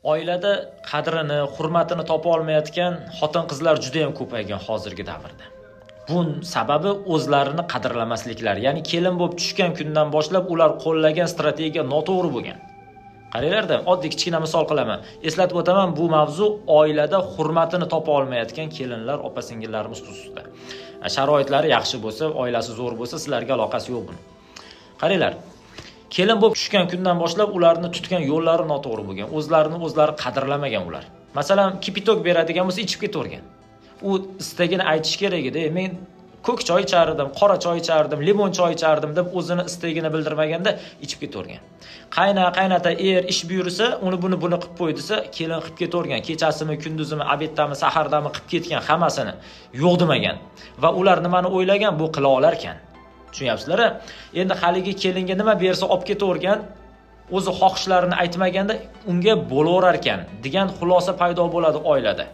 Oilada qadrini, hurmatini topa olmayotgan xotin-qizlar juda ham ko'paygan hozirgi davrda. Bu sababi o'zlarini qadrlamasliklari, ya'ni kelin bo'lib tushgan kundan boshlab ular qo'llagan strategiya noto'g'ri bo'lgan. Qaranglarda, oddiy kichkina misol qilaman. Eslatib o'taman, bu mavzu oilada hurmatini topa olmayotgan kelinlar, opa-singillarimiz xususida. Sharoitlari yaxshi bo'lsa, oilasi zo'r bo'lsa, sizlarga aloqasi yo'q buni. Qaranglar, kelin bo'lib tushgan kundan boshlab ularni tutgan yo'llari noto'g'ri bo'lgan. O'zlari qadrlamagan ular. Masalan, kipitok beradigan bo'lsa, ichib ketavergan. U istagini aytish kerak edi. Men ko'k choy ichardim, qora choy ichardim, limon choy ichardim deb o'zini istagini bildirmaganda ichib ketavergan. Qaynata ish buyursa, uni buni qilib qo'y desa, kelin qilib ketavergan. Kechasimi, kunduzimi, obedami, sahardami qilib ketgan hammasini yo'q demagan. Va ular nimani o'ylagan? Bu qila olar ekan. Tushunyapsizlar? Endi haligi kelinga nima bersa olib ketavergan, o'zi xohishlarini aytmaganda unga bo'laverar ekan degan xulosa paydo bo'ladi oilada.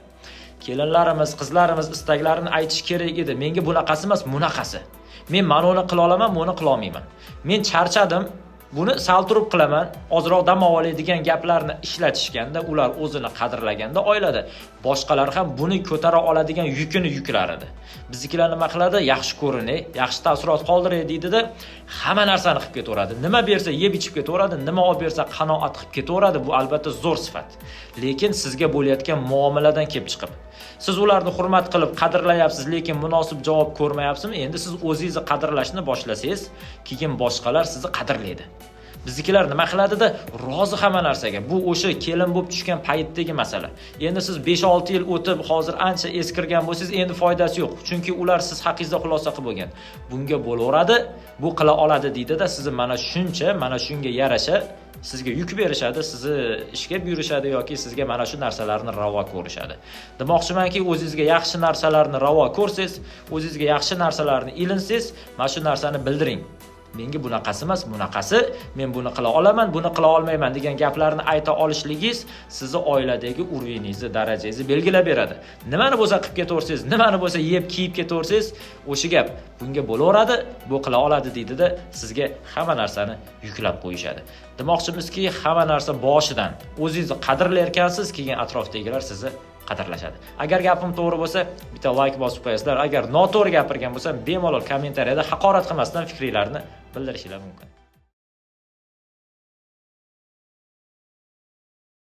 Kelinlarimiz, qizlarimiz istaklarini aytish kerak edi. Menga bunaqasi emas, bunaqasi. Men mana uni qila olaman, buni qila olmayman. Men charchadim, buni sal turib qilaman, ozroq dam olay degan gaplarni ishlatishganda, ular o'zini qadrlaganda oilada boshqalar ham buni ko'tara oladigan yukini yuklar edi. Biznikilar nima qiladi? Yaxshi ko'rinay, yaxshi taassurot qoldiray deydida, hamma narsani qilib ketaveradi. Nima bersa yeb ichib ketaveradi, nima olib bersa qanoat qilib ketaveradi. Bu albatta zo'r sifat. Lekin sizga bo'layotgan muomaladan kelib chiqib, siz ularni hurmat qilib qadrlayapsiz, lekin munosib javob ko'rmayapsizmi? Endi siz o'zingizni qadrlashni boshlasangiz, keyin boshqalar sizni qadrlaydi. Biznikilar nima qiladi-da, rozi hamma narsaga. Bu o'sha kelin bo'lib tushgan paytdagi masala. Endi siz 5-6 yil o'tib, hozir ancha eskirgan bo'lsangiz, endi foydasi yo'q. Chunki ular siz haqingizda xulosa qilib bo'lgan. Bunga bo'laveradi, bu qila oladi deydi-da, sizni mana shunga yarasha sizga yuk berishadi, sizni ishga buyurishadi yoki sizga mana shu narsalarni ravo ko'rishadi. Demoqchimanki, o'zingizga yaxshi narsalarni ravo ko'rsangiz, o'zingizga yaxshi narsalarni ilinsangiz, mana shu narsani bildiring. Menga bunaqasi emas, bunaqasi, men buni qila olaman, buni qila olmayman degan gaplarni ayta olishligingiz sizni oiladagi urvingizni, darajangizni belgilab beradi. Nimani bo'lsa qilib ketaversangiz, nimani bo'lsa yeb, kiyib ketaversangiz, o'sha gap bunga bo'laveradi, bu qila oladi deydida, sizga hamma narsani yuklab qo'yishadi. Demoqchimizki, hamma narsa boshidan o'zingizni qadrlayotgansiz, keyin atrofdagilar sizni qadrlashadi. Agar gapim to'g'ri bo'lsa, bitta like bosib qo'yasizlar. Agar noto'g'ri gapirgan bo'lsam, bemalol kommentariyada haqorat qilmasdan fikringizni bildirishinglar mumkin.